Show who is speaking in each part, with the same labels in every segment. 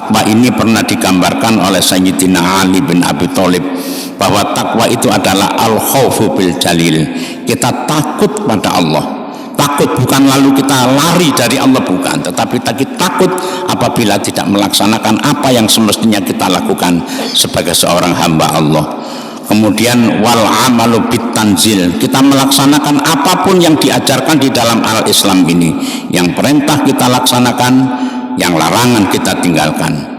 Speaker 1: Takwa ini pernah digambarkan oleh Sayyidina Ali bin Abi Thalib bahwa takwa itu adalah al-khaufu bil jalil. Kita takut pada Allah. Takut bukan lalu kita lari dari Allah, bukan, tetapi kita takut apabila tidak melaksanakan apa yang semestinya kita lakukan sebagai seorang hamba Allah. Kemudian wal amalu bit tanzil, kita melaksanakan apapun yang diajarkan di dalam al-Islam ini. Yang perintah kita laksanakan, yang larangan kita tinggalkan.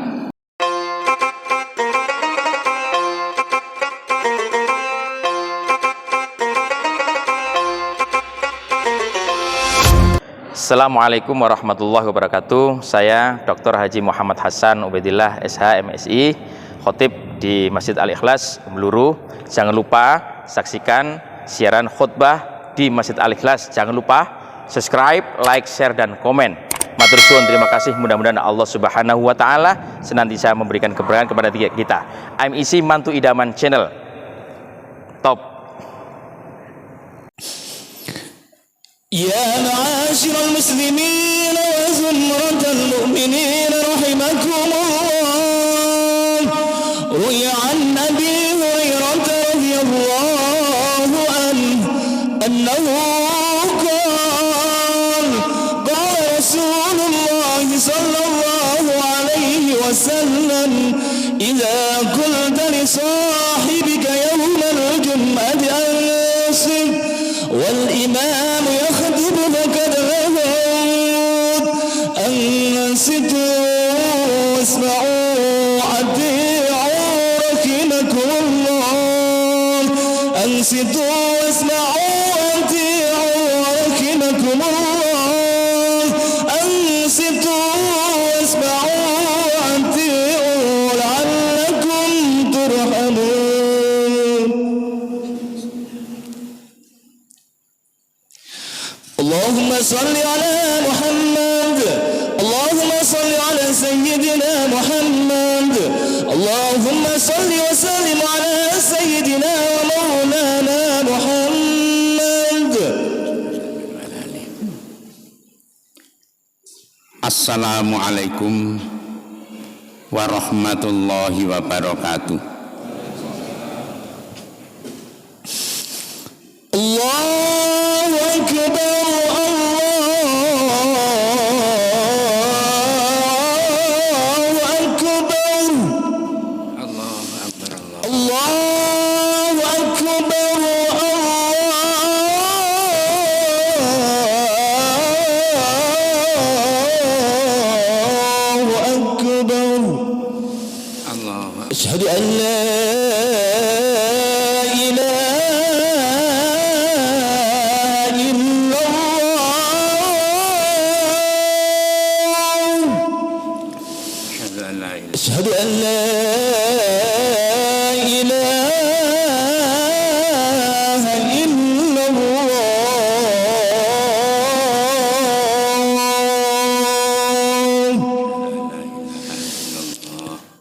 Speaker 2: Assalamualaikum warahmatullahi wabarakatuh. Saya Dr. Haji Muhammad Hasan Ubedillah SH MSI, khotib di Masjid Al-Ikhlas Meluru. Jangan lupa saksikan siaran khutbah di Masjid Al-Ikhlas. Jangan lupa subscribe, like, share, dan komen. Matur suwun, terima kasih. Mudah-mudahan Allah Subhanahu wa Ta'ala senantiasa memberikan keberkahan kepada kita. MSI Mantu Idaman Channel. Top.
Speaker 3: يا معاشر المسلمين وزمرة المؤمنين رحمكم الله. روي عن أبي هريرة رضي الله عنه أنه قال قال رسول الله صلى الله عليه وسلم إذا قلت لصاحبك يوم الجمعة أنصت والإمام أنصتوا واسمعوا أطيعوا رحمكم الله. أنصتوا واسمعوا أطيعوا رحمكم الله. أنصتوا واسمعوا أطيعوا لعلكم ترحمون. اللهم صل على محمد. اللهم صل على سيدنا محمد. اللهم صل وسلم على سيدنا ومولانا محمد.
Speaker 1: Assalamualaikum warahmatullahi wabarakatuh.
Speaker 3: Allahu Akbar. أشهد أن لا إله إلا الله. أشهد أن لا إله إلا الله.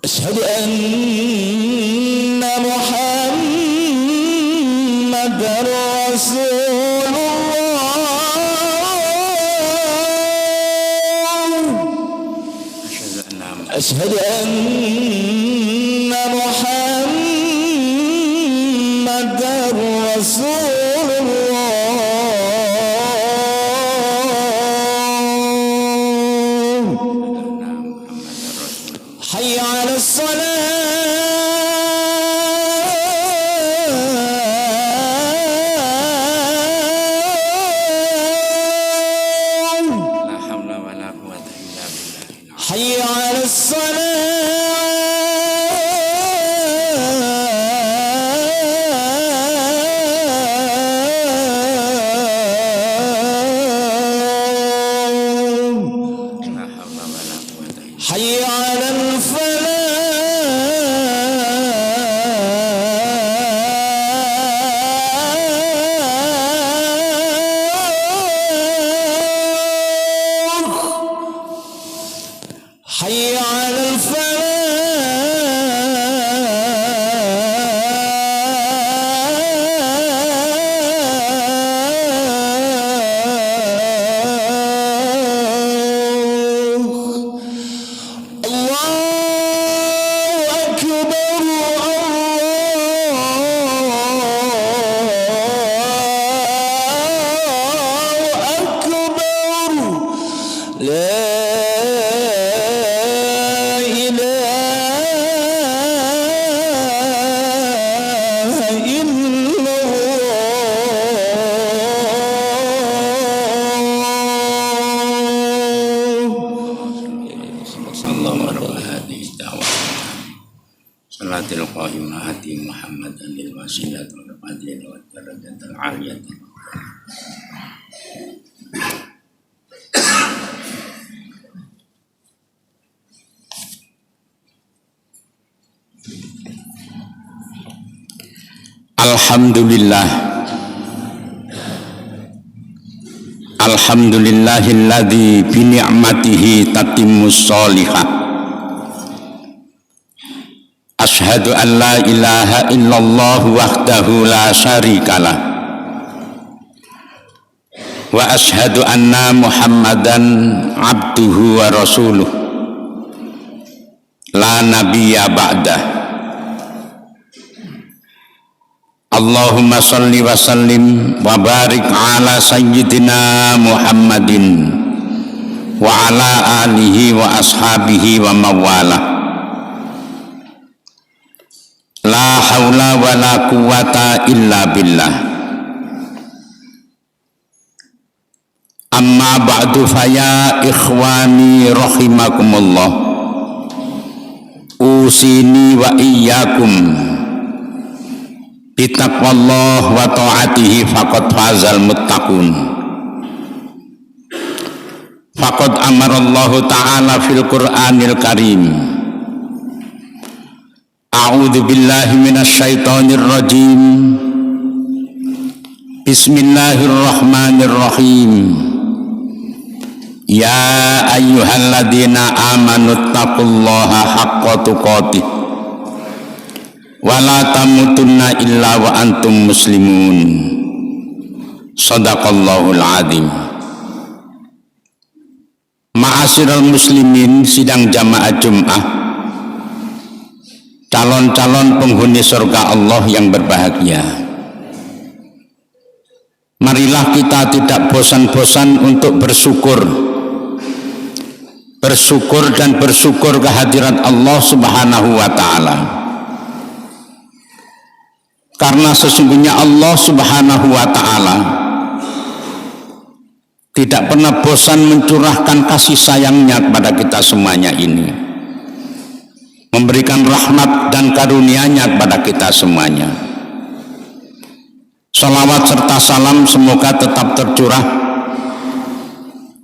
Speaker 3: أشهد أن رسول الله. أشهد أن محمدا رسول الله. حي على الصلاة. حي على الصلاة. حي على الفلاح. حي على الفلاح. الله
Speaker 1: Allahumma rabb hadhihi da'wah salatil qa'imah hati Muhammadan lil wasilah wal fadilah wa darajatil aliyah. Alhamdulillah, alhamdulillahilladzi bi ni'matihi tatimmus sholihah. Asyhadu an la ilaha illallah wahdahu la syarikalah wa asyhadu anna Muhammadan abduhu wa rasuluh la nabiyya ba'dah. Allahumma salli wa sallim wa barik ala sayyidina Muhammadin wa ala alihi wa ashabihi wa mawalah. La haula wa la quwata illa billah. Amma ba'du faya ikhwani rahimakumullah. Usini wa iyyakum bitaqwallah wa ta'atihi faqad fazal muttaqun. Faqad amarallahu ta'ala fil Qur'anil Karim. A'udzu billahi minasyaitonir rajim. Bismillahirrahmanirrahim. Ya ayyuhalladzina amanu taqullaha haqqa tuqatih wa la tamutunna illa wa antum muslimun. Shadaqallahul azim. Ma'asyiral muslimin, sidang jamaah Jumat, calon-calon penghuni surga Allah yang berbahagia. Marilah kita tidak bosan-bosan untuk bersyukur dan bersyukur kehadirat Allah Subhanahu wa ta'ala. Karena sesungguhnya Allah Subhanahu wa ta'ala tidak pernah bosan mencurahkan kasih sayangnya kepada kita semuanya ini, memberikan rahmat dan karunia-Nya kepada kita semuanya. Salawat serta salam semoga tetap tercurah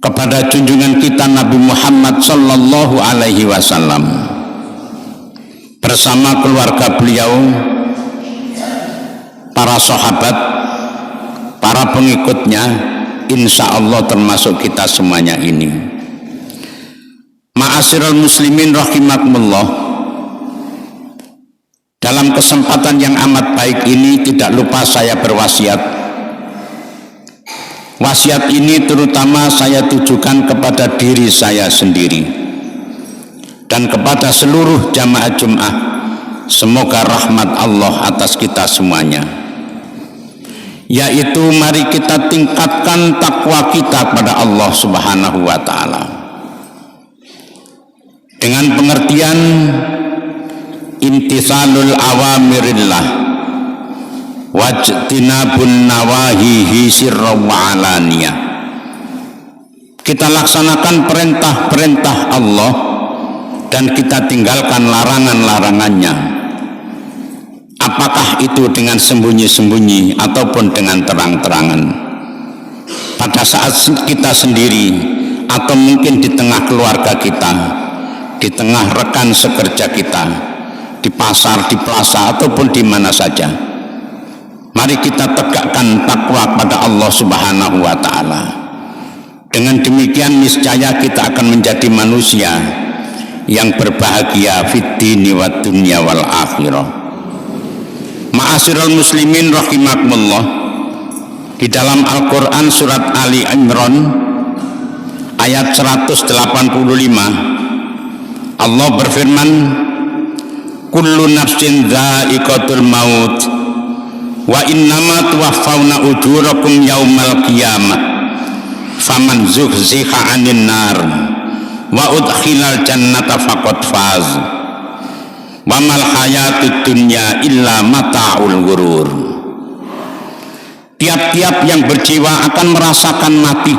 Speaker 1: kepada junjungan kita Nabi Muhammad sallallahu alaihi wasallam bersama keluarga beliau, para sahabat, para pengikutnya, insya Allah termasuk kita semuanya ini. Ma'asyiral muslimin rahimakumullah, dalam kesempatan yang amat baik ini tidak lupa saya berwasiat. Wasiat ini terutama saya tujukan kepada diri saya sendiri dan kepada seluruh jamaah Jumat. Semoga rahmat Allah atas kita semuanya, yaitu mari kita tingkatkan takwa kita kepada Allah Subhanahu wa ta'ala dengan pengertian imtisalul awamirillah wajtinabun nawahihi sirra wa alaniyah. Kita laksanakan perintah-perintah Allah dan kita tinggalkan larangan-larangannya, apakah itu dengan sembunyi-sembunyi ataupun dengan terang-terangan, pada saat kita sendiri atau mungkin di tengah keluarga kita, di tengah rekan sekerja kita, di pasar, di plaza, ataupun di mana saja. Mari kita tegakkan takwa kepada Allah Subhanahu wa ta'ala. Dengan demikian niscaya kita akan menjadi manusia yang berbahagia fid dini wad dunya wal akhirah. Ma'asyiral muslimin rahimakumullah, di dalam Al-Qur'an surat Ali Imran ayat 185 Allah berfirman, kullu nafsin dha'iqatul maut wa innama tuwaffawna ujurakum yaumal qiyamah faman zuhziha 'anil nar wa udkhilal jannata faqad faz wa mal hayatud dunya illa mata'ul ghurur. Tiap-tiap yang berjiwa akan merasakan mati,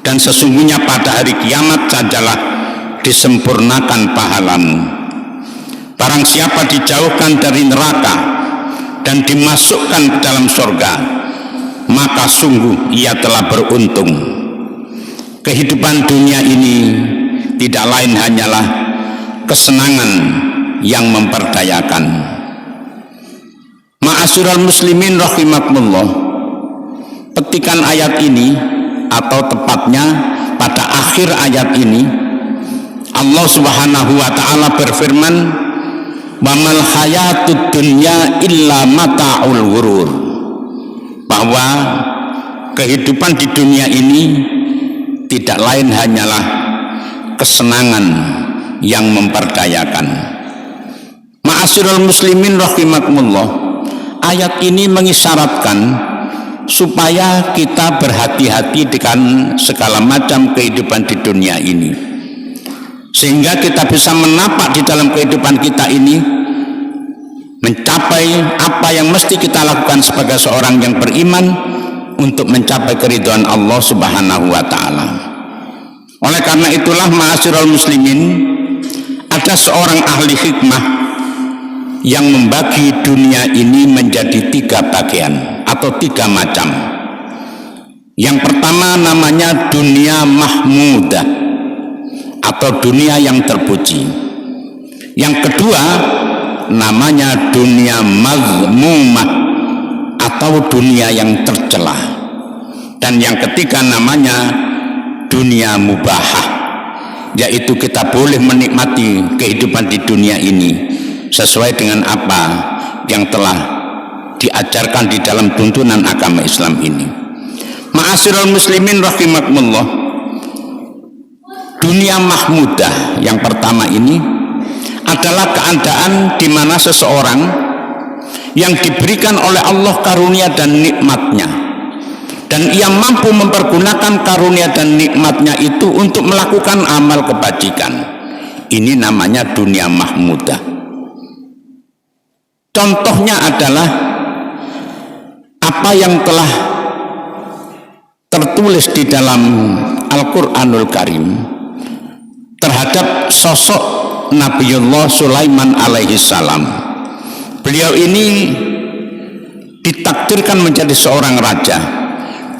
Speaker 1: dan sesungguhnya pada hari kiamat sajalah disempurnakan pahalanya. Barang siapa dijauhkan dari neraka dan dimasukkan ke dalam surga, maka sungguh ia telah beruntung. Kehidupan dunia ini tidak lain hanyalah kesenangan yang memperdayakan. Ma'asyiral muslimin rahimakumullah, petikan ayat ini atau tepatnya pada akhir ayat ini Allah Subhanahu wa taala berfirman, "Wamal hayatud dunya illa mata'ul ghurur." Bahwa kehidupan di dunia ini tidak lain hanyalah kesenangan yang memperdayakan. Ma'asyiral muslimin rahimakumullah, ayat ini mengisyaratkan supaya kita berhati-hati dengan segala macam kehidupan di dunia ini, sehingga kita bisa menapak di dalam kehidupan kita ini mencapai apa yang mesti kita lakukan sebagai seorang yang beriman untuk mencapai keridhaan Allah Subhanahu wa taala. Oleh karena itulah ma'asyiral muslimin, ada seorang ahli hikmah yang membagi dunia ini menjadi 3 bagian atau 3 macam. Yang pertama namanya dunia mahmudah atau dunia yang terpuji. Yang kedua namanya dunia mazmumah atau dunia yang tercela. Dan yang ketiga namanya dunia mubahah, yaitu kita boleh menikmati kehidupan di dunia ini sesuai dengan apa yang telah diajarkan di dalam tuntunan agama Islam ini. Ma'asyiral muslimin rahimakumullah, dunia mahmudah yang pertama ini adalah keadaan di mana seseorang yang diberikan oleh Allah karunia dan nikmatnya, dan ia mampu mempergunakan karunia dan nikmatnya itu untuk melakukan amal kebajikan. Ini namanya dunia mahmudah. Contohnya adalah apa yang telah tertulis di dalam Al-Quranul Karim terhadap sosok Nabiullah Sulaiman alaihi salam. Beliau ini ditakdirkan menjadi seorang raja,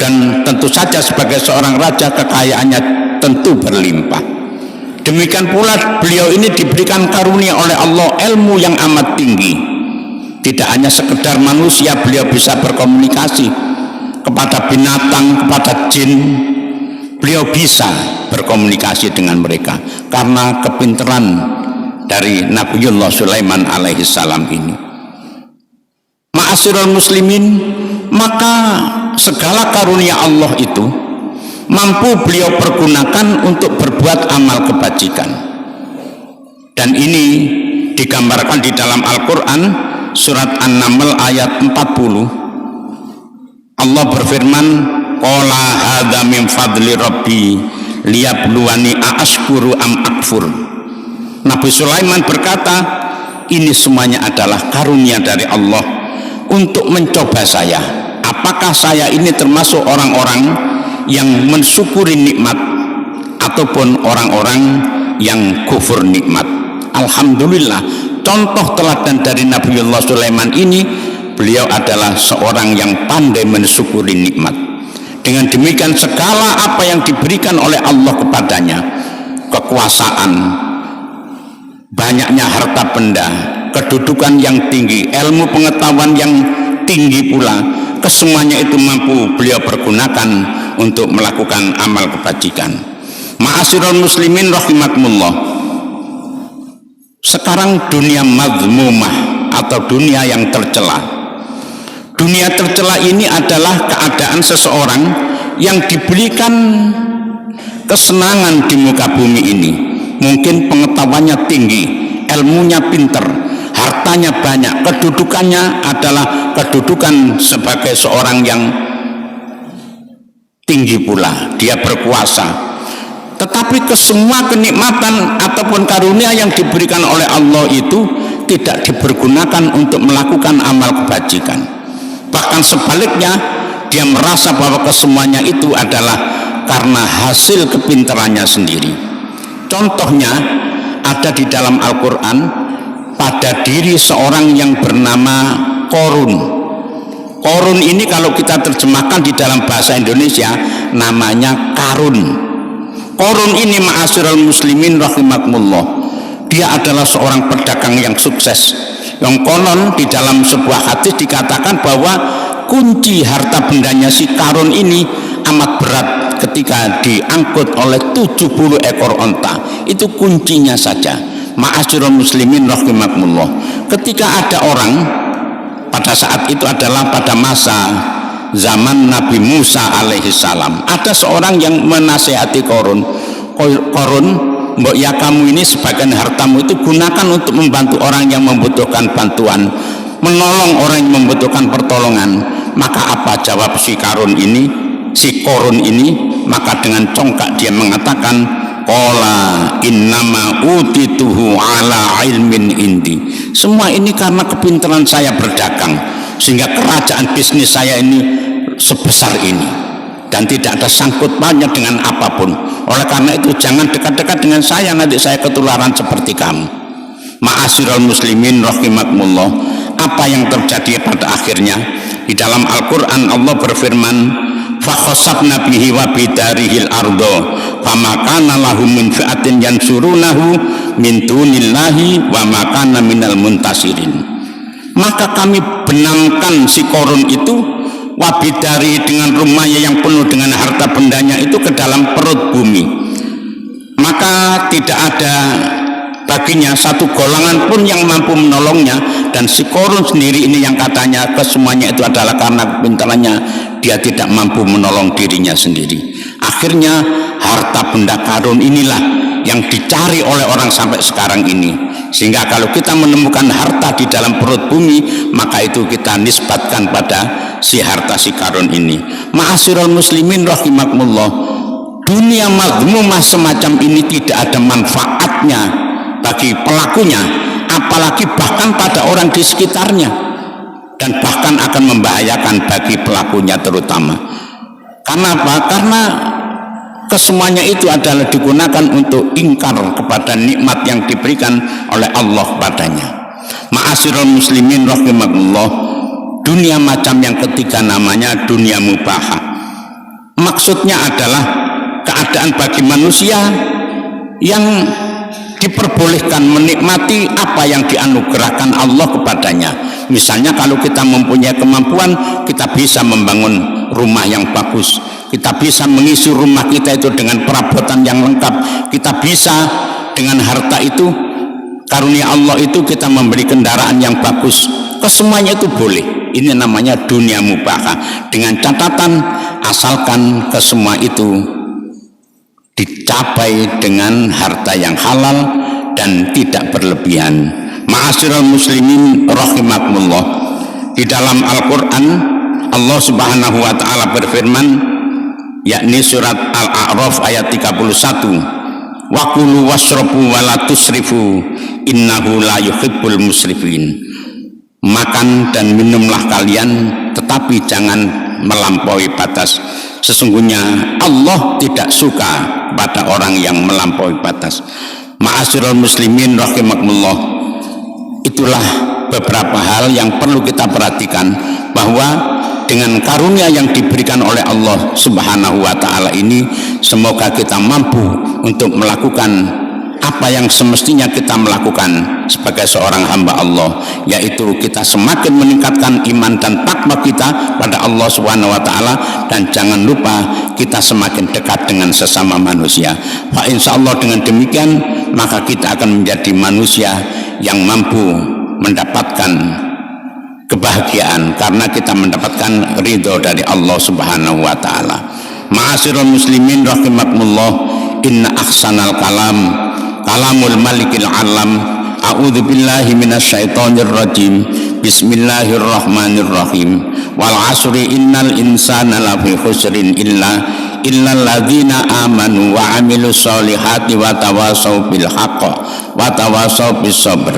Speaker 1: dan tentu saja sebagai seorang raja kekayaannya tentu berlimpah. Demikian pula beliau ini diberikan karunia oleh Allah ilmu yang amat tinggi. Tidak hanya sekedar manusia, beliau bisa berkomunikasi kepada binatang, kepada jin. Beliau bisa berkomunikasi dengan mereka karena kepintaran dari Nabiullah Sulaiman alaihi salam ini. Ma'asyiral muslimin, maka segala karunia Allah itu mampu beliau pergunakan untuk berbuat amal kebajikan. Dan ini digambarkan di dalam Al-Quran surat An-Naml ayat 40. Allah berfirman, "Qala hadza min fadli rabbi liyabluwani a'ashkuru am akfur." Nabi Sulaiman berkata, ini semuanya adalah karunia dari Allah untuk mencoba saya, apakah saya ini termasuk orang-orang yang mensyukuri nikmat ataupun orang-orang yang kufur nikmat. Alhamdulillah, contoh teladan dari Nabiullah Sulaiman ini, beliau adalah seorang yang pandai mensyukuri nikmat. Dengan demikian segala apa yang diberikan oleh Allah kepadanya, kekuasaan, banyaknya harta benda, kedudukan yang tinggi, ilmu pengetahuan yang tinggi pula, kesemuanya itu mampu beliau pergunakan untuk melakukan amal kebajikan. Ma'asyiral muslimin rahimakumullah, sekarang dunia mazmumah atau dunia yang tercela. Dunia tercela ini adalah keadaan seseorang yang diberikan kesenangan di muka bumi ini. Mungkin pengetahuannya tinggi, ilmunya pinter, hartanya banyak, kedudukannya adalah kedudukan sebagai seorang yang tinggi pula, dia berkuasa. Tetapi kesemua kenikmatan ataupun karunia yang diberikan oleh Allah itu tidak dipergunakan untuk melakukan amal kebajikan. Bahkan sebaliknya, dia merasa bahwa kesemuanya itu adalah karena hasil kepintarannya sendiri. Contohnya ada di dalam Al-Quran pada diri seorang yang bernama Qorun. Qorun ini kalau kita terjemahkan di dalam bahasa Indonesia namanya Karun. Qorun ini ma'asyiral muslimin rahimakumullah, dia adalah seorang pedagang yang sukses, yang konon di dalam sebuah hadis dikatakan bahwa kunci harta bendanya si Karun ini amat berat ketika diangkut oleh 70 ekor onta. Itu kuncinya saja. Ma'asyiral muslimin rahimakumullah, ketika ada orang, pada saat itu adalah pada masa zaman Nabi Musa alaihi salam, ada seorang yang menasihati Qorun, mbok ya kamu ini sebagian hartamu itu gunakan untuk membantu orang yang membutuhkan bantuan, menolong orang yang membutuhkan pertolongan. Maka apa jawab si Qorun ini? Maka dengan congkak dia mengatakan, qala innama utituhu ala ilmin indi. Semua ini karena kepintaran saya berdagang, sehingga kerajaan bisnis saya ini sebesar ini dan tidak ada sangkut pautnya dengan apapun. Oleh karena itu jangan dekat-dekat dengan saya, nanti saya ketularan seperti kamu. Ma'asyiral muslimin rahimakumullah, apa yang terjadi pada akhirnya? Di dalam Al-Quran Allah berfirman, fakhasabna bihi wa bidarihil ardo fama kana lahum min fi'atin yansurunahu min dunillahi wa ma kana minal muntasirin. Maka kami benamkan si Qorun itu wabidari dengan rumahnya yang penuh dengan harta bendanya itu ke dalam perut bumi, maka tidak ada baginya satu golongan pun yang mampu menolongnya. Dan si Qorun sendiri ini yang katanya kesemuanya itu adalah karena kepintarannya, dia tidak mampu menolong dirinya sendiri. Akhirnya harta benda karun inilah yang dicari oleh orang sampai sekarang ini, sehingga kalau kita menemukan harta di dalam perut bumi, maka itu kita nisbatkan pada si harta si karun ini. Ma'asyiral muslimin rahimakumullah, dunia mazmumah semacam ini tidak ada manfaatnya bagi pelakunya, apalagi bahkan pada orang di sekitarnya, dan bahkan akan membahayakan bagi pelakunya terutama. Karena apa? Karena kesemuanya itu adalah digunakan untuk ingkar kepada nikmat yang diberikan oleh Allah padanya. Ma'asyiral muslimin rahimakumullah, dunia macam yang ketiga namanya dunia mubahah. Maksudnya adalah keadaan bagi manusia yang diperbolehkan menikmati apa yang dianugerahkan Allah kepadanya. Misalnya kalau kita mempunyai kemampuan, kita bisa membangun rumah yang bagus, kita bisa mengisi rumah kita itu dengan perabotan yang lengkap, kita bisa dengan harta itu, karunia Allah itu, kita memberi kendaraan yang bagus. Kesemuanya itu boleh. Ini namanya dunia mubahah, dengan catatan asalkan kesemua itu dicapai dengan harta yang halal dan tidak berlebihan. Ma'asyiral muslimin rahimakumullah, di dalam Al-Quran Allah subhanahu wa ta'ala berfirman, yakni surat Al-A'raf ayat 31, wa kulu washrabu wa la tusrifu innahu la yuhibbul musrifin. Makan dan minumlah kalian, tetapi jangan melampaui batas. Sesungguhnya Allah tidak suka pada orang yang melampaui batas. Ma'asyiral muslimin rahimakumullah, itulah beberapa hal yang perlu kita perhatikan, bahwa dengan karunia yang diberikan oleh Allah subhanahu wa ta'ala ini, semoga kita mampu untuk melakukan apa yang semestinya kita melakukan sebagai seorang hamba Allah, yaitu kita semakin meningkatkan iman dan takwa kita pada Allah Subhanahu wa taala, dan jangan lupa kita semakin dekat dengan sesama manusia. Fa insyaallah dengan demikian maka kita akan menjadi manusia yang mampu mendapatkan kebahagiaan karena kita mendapatkan ridho dari Allah Subhanahu wa taala. Ma'asyiral muslimin rahimakumullah, inna ahsanal kalam kalamul malikil alam. A'udzu billahi minasyaitonir rajim. Bismillahirrahmanirrahim. Wal 'asri innal insana lafi khusrin illal ladzina amanu wa 'amilus solihati wa tawassaw bil haqq wa tawassaw bis sabr.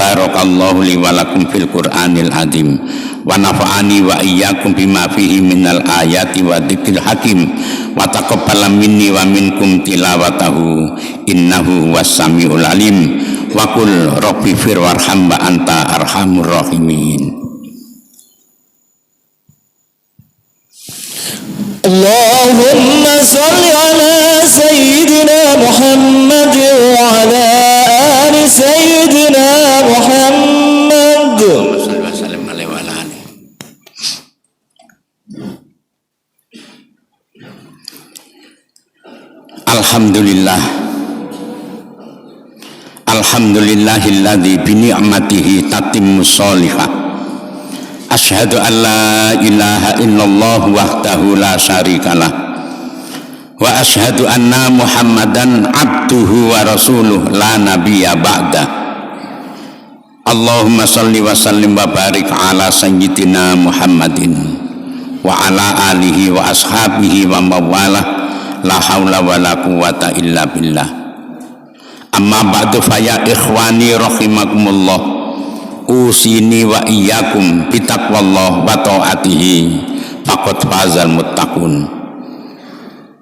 Speaker 1: Barakallahu li wa lakum fil Qur'anil azim wa nafa'ani wa iyyakum bima fihi minal ayati wa dzikril hakim wa taqabbal minni wa minkum tilawatahu innahu was-sami'ul alim wa qul rabbi fir warham wa anta arhamur rahimin.
Speaker 3: Allahumma salli ala sayyidina Muhammad wa ala ali sayyidina Muhammad.
Speaker 1: Alhamdulillah, alhamdulillahilladzi bi ni'matihi tatimmu sholihah. Asyhadu an la ilaha illallah wahdahu la syarikalah wa asyhadu anna Muhammadan abduhu wa rasuluh la nabiyya ba'da. Allahumma shalli wa sallim wa barik ala sayyidina Muhammadin wa ala alihi wa ashabihi wa mawalah la haula wa la quwata illa billah. Amma ba'du fa ya ikhwani rahimakumullah, usini wa iyyakum bitaqwallah wa ta'atihi faqad fazal muttaqun.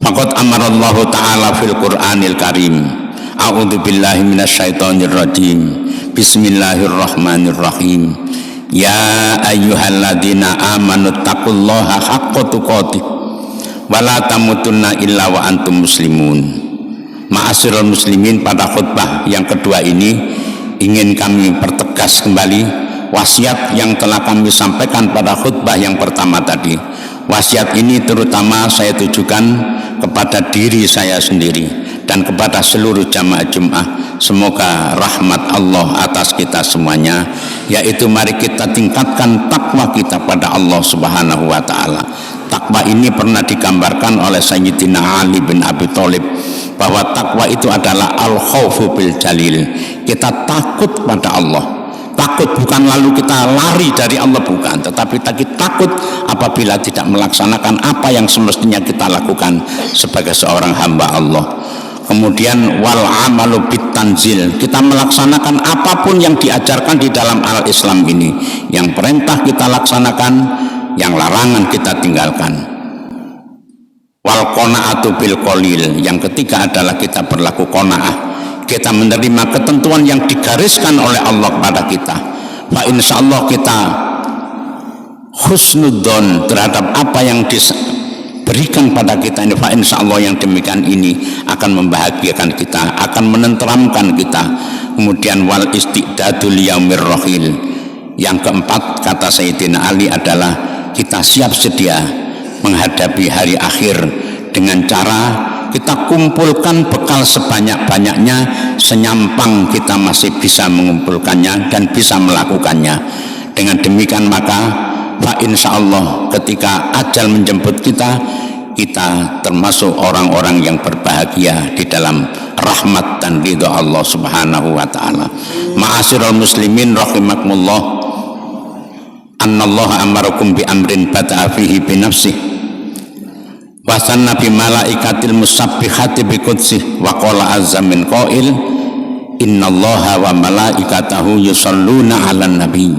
Speaker 1: Faqad amarallahu ta'ala fil Qur'anil Karim. A'udzu billahi minasyaitonir rajim. Bismillahirrahmanirrahim. Ya ayyuhalladzina amanu taqullaha haqqa tuqatih wa la tamutunna illa wa antum muslimun. Ma'asyiral muslimin, pada khutbah yang kedua ini ingin kami pertegas kembali wasiat yang telah kami sampaikan pada khutbah yang pertama tadi. Wasiat ini terutama saya tujukan kepada diri saya sendiri dan kepada seluruh jamaah Jumat. Semoga rahmat Allah atas kita semuanya, yaitu mari kita tingkatkan takwa kita pada Allah Subhanahu wa taala. Takwa ini pernah digambarkan oleh Sayyidina Ali bin Abi Thalib bahwa takwa itu adalah al-khaufu bil jalil. Kita takut pada Allah. Takut bukan lalu kita lari dari Allah, bukan, tetapi takut apabila tidak melaksanakan apa yang semestinya kita lakukan sebagai seorang hamba Allah. Kemudian wal amalu bit tanzil, kita melaksanakan apapun yang diajarkan di dalam al-Islam ini. Yang perintah kita laksanakan, yang larangan kita tinggalkan. Wal qanaatu bil qalil, yang ketiga adalah kita berlaku qanaah. Kita menerima ketentuan yang digariskan oleh Allah kepada kita. Fa insyaallah kita husnudzon terhadap apa yang diberikan pada kita ini. Fa insyaallah yang demikian ini akan membahagiakan kita, akan menenteramkan kita. Kemudian wal istiqdadul yaumir rahil. Yang keempat, kata Sayyidina Ali, adalah kita siap sedia menghadapi hari akhir dengan cara kita kumpulkan bekal sebanyak-banyaknya, senyampang kita masih bisa mengumpulkannya dan bisa melakukannya. Dengan demikian maka fa insyaallah ketika ajal menjemput kita, kita termasuk orang-orang yang berbahagia di dalam rahmat dan ridha Allah Subhanahu wa taala. Ma'asyiral muslimin rahimakumullah, annallaha amarakum bi amrin bada'a fihi bi nafsihi wasanna bi malaikatil musabbihati bi qudsih wa qala azza min qail innallaha wa malaikatahu yusholluna 'alan nabi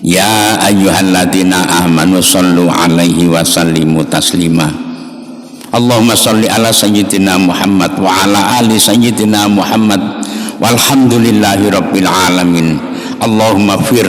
Speaker 1: ya ayyuhalladzina amanu shollu 'alaihi wa sallimu taslima. Allahumma sholli ala sayyidina Muhammad wa ala ali sayyidina Muhammad walhamdulillahi rabbil alamin. Allahumma fir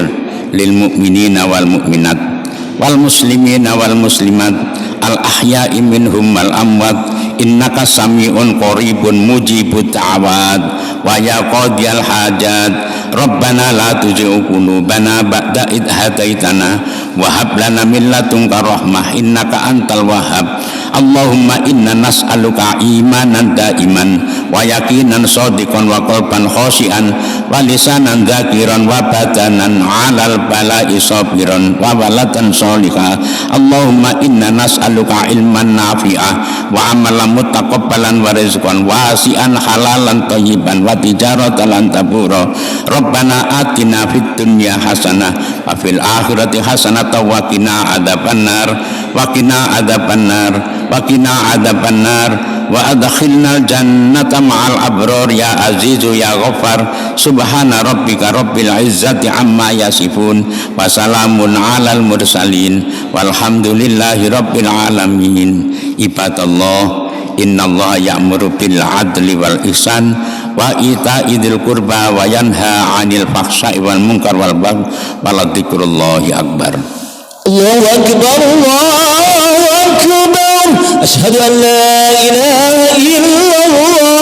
Speaker 1: lil mu'minina wal mu'minat wal muslimina wal muslimat al ahya'i minhum wal amwat innaka sami'un qaribun mujibud da'awat wa ya qadiyal hajat rabbana la tuzigh qulubana ba'da id hadaitana wa hab lana min ladunka rahmah innaka antal wahhab. Allahumma inna nas'aluka imanan daiman wa yaqinan shadiqan wa qalban khashian wa lisanan dzakiran wa badanan 'alal bala'i sabiran wa waladan sholihah. Allahumma inna nas'aluka ilman nafi'ah wa amalan mutaqabbalan wa rizqan wasi'an halalan thayyiban wa tijaratan lan tabura. Rabbana atina fid dunya hasanah wa fil akhirati hasanah jannata wa qina adzabannar wa qina adzabannar wa qina adzabannar wa adkhilnal jannata ma'al abrar ya azizu ya ghaffar subhana rabbika rabbil izzati amma yasifun wa salamun alal mursalin walhamdulillahi rabbil alamin. Ibadallah, innallaha ya'muru bil adli wal ihsan wa ita'i dzil qurba wa yanha 'anil fahsya'i wal munkar wal baghi wa dzikrullahi akbar.
Speaker 3: Allahu akbar, Allahu akbar. Asyhadu an la ilaha illallah